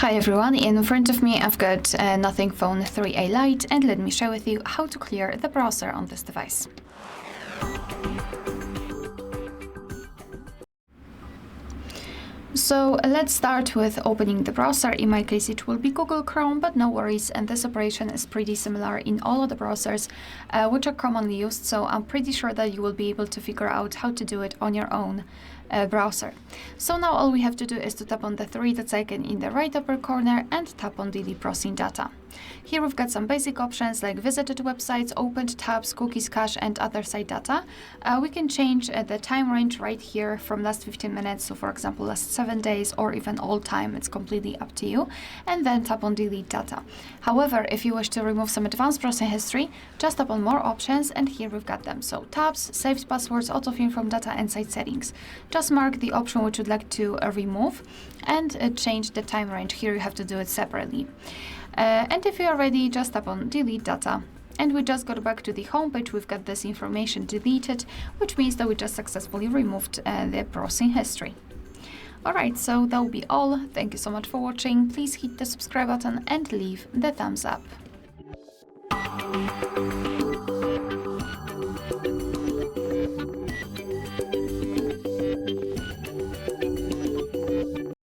Hi everyone, in front of me I've got Nothing Phone 3a Lite, and let me share with you how to clear the browser on this device. So let's start with opening the browser. In my case it will be Google Chrome, but no worries, and this operation is pretty similar in all of the browsers which are commonly used, so I'm pretty sure that you will be able to figure out how to do it on your own browser. So now all we have to do is to tap on the three dots icon in the right upper corner and tap on Delete Browsing Data. Here we've got some basic options like visited websites, opened tabs, cookies, cache, and other site data. We can change the time range right here from last 15 minutes, so for example last 7 days, or even all time. It's completely up to you, and then tap on Delete Data. However, if you wish to remove some advanced browsing history, just tap on More Options, and here we've got them. So tabs, saved passwords, autofill from data, and site settings. Just mark the option which you'd like to remove and change the time range. Here you have to do it separately. And if you are ready, just tap on Delete Data. And we just got back to the home page. We've got this information deleted, which means that we just successfully removed the browsing history. Alright, so that will be all. Thank you so much for watching. Please hit the subscribe button and leave the thumbs up.